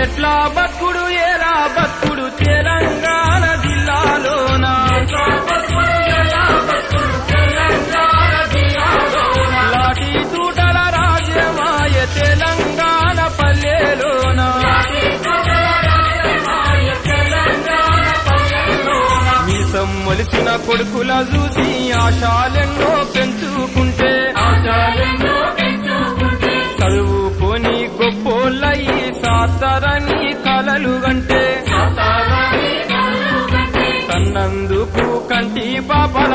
ఎట్లా బతుకుడు ఏరా బతుకుడు తెలంగాణ జిల్లాలోన లాఠీ తూటల రాజ్యమాయ తెలంగాణ పల్లెలోన మీసం మొలిసిన కొడుకుల చూసి ఆశాలెన్నో పెంచుకుంటే చదువుకొని గొప్పోళ్ళయి సాతరని కలలు గంటే కన్నందుకు కంటి పాపల